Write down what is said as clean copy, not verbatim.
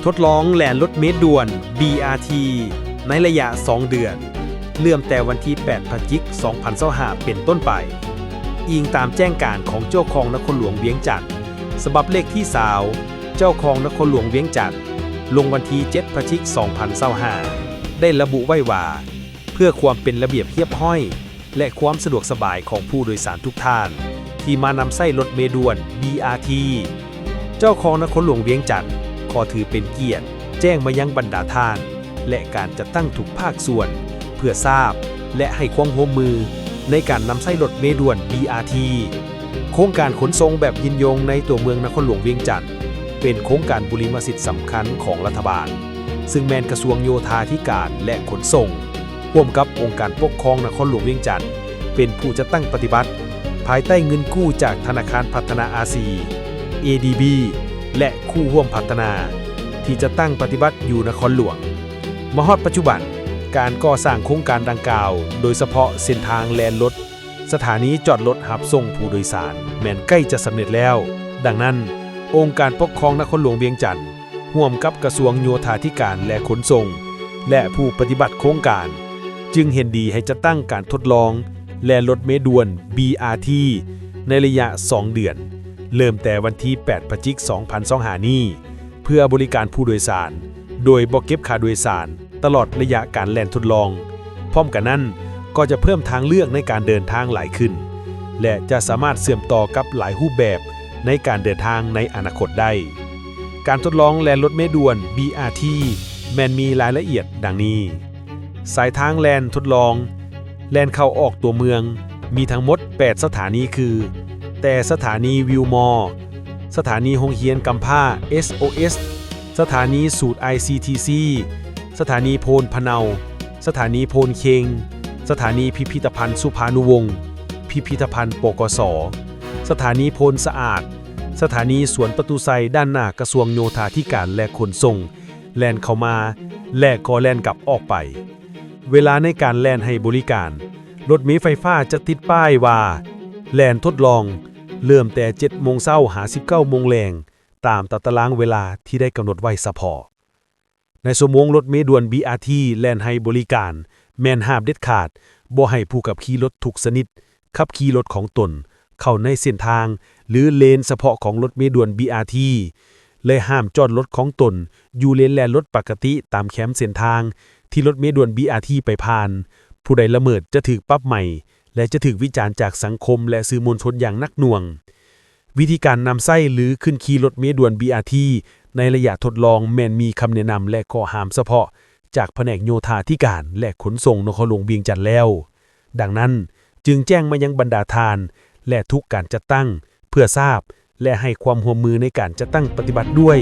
ทดลองแล่นรถเมล์ด่วน BRT ในระยะ 2 เดือน เริ่มแต่วันที่ 8 พฤศจิกายน 2025 เป็นต้นไป อิงตามแจ้งการของเจ้าของนครหลวงเวียงจันทน์ฉบับเลขที่20เจ้าของนครหลวงเวียงจันทน์ลงวันที่ 7 พฤศจิกายน 2025 ได้ระบุไว้ว่า เพื่อความเป็นระเบียบเรียบร้อย และความสะดวกสบายของผู้โดยสารทุกท่าน ที่มานำใช้รถเมล์ด่วน BRT เจ้าของนครหลวงเวียงจันทน์ขอถือเป็นเกียรติแจ้งมายังบรรดาท่าน และการจัดตั้งทุกภาคส่วน เพื่อทราบและให้ความร่วมมือในการนำใช้รถเมล์ด่วน BRT โครงการขนส่งแบบยินยงในตัวเมืองนครหลวงเวียงจันทน์เป็นโครงการบุริมสิทธิ์สำคัญของรัฐบาล ซึ่งแมนกระทรวงโยธาธิการและขนส่งร่วมกับองค์การปกครองนครหลวงเวียงจันทน์เป็นผู้จัดตั้งปฏิบัติ ภายใต้เงินกู้จากธนาคารพัฒนาอาซี ADB และคู่ร่วมพัฒนาที่จะตั้งปฏิบัติอยู่นครหลวงมาฮอดปัจจุบันการก่อสร้างโครงการดังกล่าวโดยเฉพาะเส้นทางแล่นรถสถานีจอดรถรับส่งผู้โดยสารแม้นใกล้จะสำเร็จแล้วดังนั้นองค์การปกครองนครหลวงเวียงจันทน์ร่วมกับกระทรวงโยธาธิการและขนส่งและผู้ปฏิบัติโครงการจึงเห็นดีให้จัดตั้งการทดลองแล่นรถเมล์ด่วน BRT ในระยะ 2 เดือนเริ่มแต่วันที่ 8 พฤศจิกายน 2025 นี้เพื่อบริการผู้โดยสารโดยบ่เก็บค่าโดยสารตลอดระยะการแล่นทดลองพร้อมกันนั้นก็จะเพิ่มทางเลือกในการเดินทางหลายขึ้นและจะสามารถเชื่อมต่อกับหลายรูปแบบในการเดินทางในอนาคตได้การทดลองแล่นรถเมล์ด่วน BRT แม้นมีรายละเอียดดังนี้สายทางแล่นทดลองแล่นเข้าออกตัวเมืองมีทั้งหมด 8 สถานีคือแต่สถานีวิวมอสถานีโรงเรียนกำพร้า SOS สถานีสูตร ICTC สถานีโพนพะเนาสถานีโพนเคงสถานีพิพิธภัณฑ์สุภานุวงศ์พิพิธภัณฑ์ปกส.สถานีโพนสะอาดสถานีสวนประตูไซด้านหน้ากระทรวงโยธาธิการและขนส่งแล่นเข้ามาและก็แล่นกลับออกไปเวลาในการแล่นให้บริการรถเมล์ไฟฟ้าจะติดป้ายว่าแล่นทดลองเริ่มแต่ 7 โมงเช้าหา 19 โมงแลงตามตารางเวลาที่ได้กำหนดไว้เฉพาะในชั่วโมงรถเมล์ด่วน BRT แล่นให้บริการแม่นห้ามเด็ดขาดบ่ให้ผู้ขับขี่รถทุกชนิดขับขี่รถของตนเข้าในเส้นทางหรือเลนเฉพาะของรถเมล์ด่วน BRT และห้ามจอดรถของตนอยู่เลนแล่นรถปกติตามแคมเส้นทางที่รถเมล์ด่วน BRT ไปผ่านผู้ใดละเมิดจะถูกปรับใหม่และจะถูกวิจารณ์จากสังคมและสื่อมวลชนอย่างหนักหน่วงวิธีการนำใช้หรือขึ้นขี่รถเมล์ด่วน BRT ในระยะทดลองแม้นมีคำแนะนำและข้อห้ามเฉพาะจากแผนกโยธาธิการและขนส่งนครหลวงเวียงจันทน์แล้วดังนั้นจึงแจ้งมายังบรรดาทานและทุกการจัดตั้งเพื่อทราบและให้ความร่วมมือในการจัดตั้งปฏิบัติด้วย